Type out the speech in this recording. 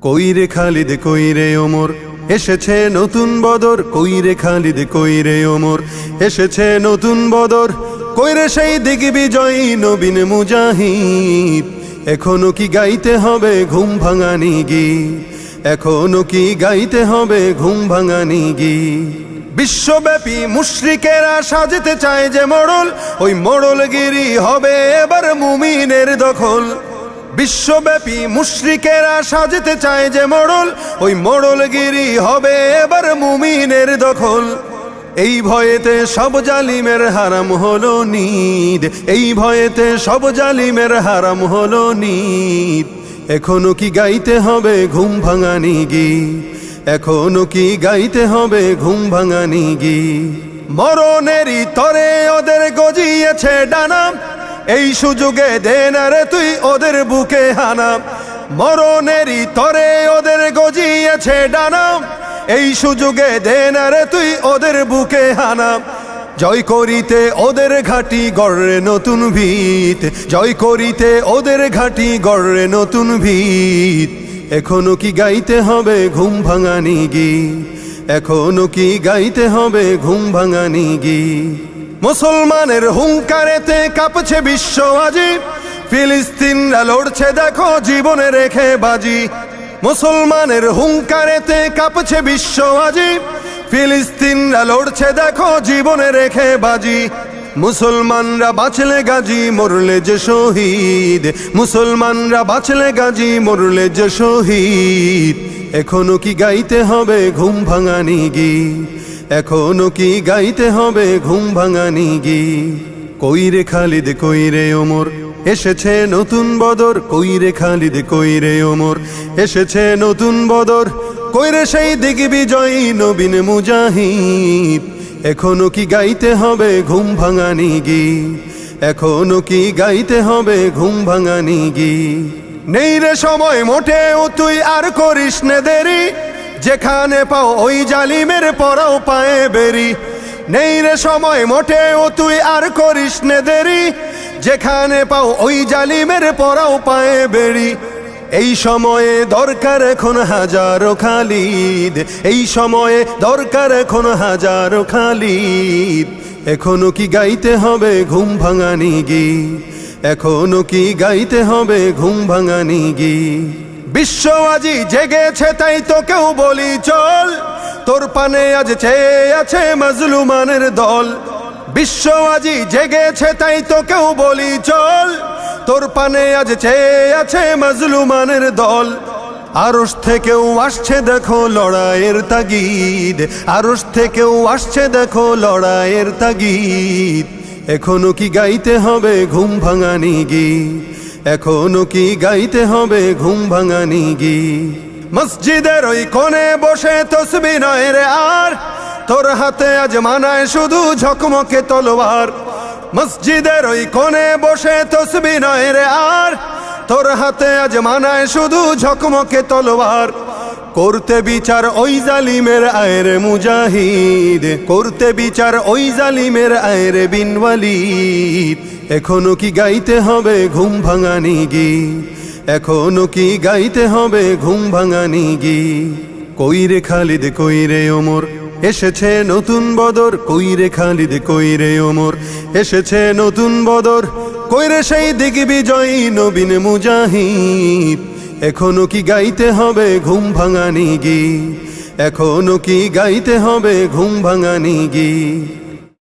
কইরে খালিদ কইরে ওমর এসেছে নতুন বদর, কইরে খালিদ কইরে ওমর এসেছে নতুন বদর, কইরে সেই দিগ্বিজয়ী নবীন মুজাহিদ। এখনো কি গাইতে হবে ঘুম ভাঙানি গীত, এখনো কি গাইতে হবে ঘুম ভাঙানি গীত। বিশ্বব্যাপী মুশরিকেরা সাজতে চায় যে মোড়ল, ওই মোড়লগিরি হবে এবার মুমিনের দখল। বিশ্বব্যাপী মুশরিকেরা সাজতে চায় যে মোড়ল, ওই মোড়লগিরি হবে এবার মুমিনের দখল। এই ভয়েতে সব জালিমের হারাম হলো নিদ, এই ভয়েতে সব জালিমের হারাম হলো নিদ। এখনো কি গাইতে হবে ঘুম ভাঙানি গীত, এখনো কি গাইতে হবে ঘুম ভাঙানি গীত। মরণেরই তরে ওদের গজিয়েছে ডানা, এই সুযোগে দে না রে তুই ওদের বুকে হানা। মরণেরই তরে ওদের গজিয়েছে ডানা, এই সুযোগে দে না রে তুই ওদের বুকে হানা। জয় করিতে ওদের ঘাটি গড়ে নতুন ভিত, জয় করিতে ওদের ঘাটি গড়ে নতুন ভিত। এখনো কি গাইতে হবে ঘুম ভাঙানি গীত, এখনো কি গাইতে হবে ঘুম ভাঙানি গীত। মুসলমানের হুঙ্কারেতে কাঁপছে বিশ্ব আজি, ফিলিস্তিনরা লড়ছে দেখো জীবনে রেখে বাজি। মুসলমানের হুঙ্কারেতে কাঁপছে বিশ্ব আজি, ফিলিস্তিনরা লড়ছে দেখো জীবনে রেখে বাজি। মুসলমানরা বাঁচলে গাজী মরলে যে শহীদ, মুসলমানরা বাঁচলে গাজী মরলে যে শহীদ। এখনো কি গাইতে হবে ঘুম ভাঙানি গীত, এখনো কি গাইতে হবে ঘুম ভাঙানি গীত। কইরে খালিদ কইরে ওমর এসেছে নতুন বদর, কইরে খালিদ কইরে ওমর এসেছে নতুন বদর, কইরে সেই দিগ্বিজয়ী নবীন মুজাহিদ। এখনো কি গাইতে হবে ঘুম ভাঙানি গীত, এখনো কি গাইতে হবে ঘুম ভাঙানি গীত। নেই রে সময় মোটেও তুই আর করিস নে দেরি, যেখানে পাও ওই জালিমের পরাও পায়ে বেরি। নেই রে সময় মোটেও তুই আর করিস নে দেরি, যেখানে পাও ওই জালিমের পরাও পায়ে বেরি। এই সময়ে দরকার এখন হাজারো খালিদ, এই সময়ে দরকার এখন হাজারো খালিদ। এখনো কি গাইতে হবে ঘুম ভাঙানি গীত, এখনো কি গাইতে হবে ঘুম ভাঙানি গীত। বিশ্ব আজি জেগেছে তাই তো কেউ বলি চল, তোর পানে আজ চেয়ে আছে মাজলুমানের দল। বিশ্ব আজি জেগেছে তাই তো কেউ বলি চল, তোর পানে আজ চেয়ে আছে মাজলুমানের দল। আরশ থেকেও আসছে দেখো লড়াইয়ের তাগিদ, আরশ থেকেও আসছে দেখো লড়াইয়ের তাগিদ। এখনো কি গাইতে হবে ঘুম ভাঙানি গীত, এখনো কি গাইতে হবে ঘুম ভাঙানি গীত। মসজিদের ওই কোণে বসে তসবিহ নয় রে আর, তোর হাতে আজ মানায় শুধু ঝকমকে তলোয়ার। মসজিদের ওই কোণে বসে তসবিহ নয় রে আর, তোর হাতে আজ মানায় শুধু ঝকমকে তলোয়ার। করতে বিচার ওই জালিমের আয়রে মুজাহিদ, করতে বিচার ওই জালিমের আয়রে বিন ওয়ালিদ। এখনো কি গাইতে হবে ঘুম ভাঙানি গীত, এখনো কি গাইতে হবে ঘুম ভাঙানি গীত। কইরে খালিদ কইরে ওমর এসেছে নতুন বদর, কইরে খালিদ কইরে ওমর এসেছে নতুন বদর, কইরে সেই দিগ্বিজয়ী নবীন মুজাহিদ। এখনো কি গাইতে হবে ঘুম ভাঙানি গীত, এখনো কি গাইতে হবে ঘুম ভাঙানি গীত।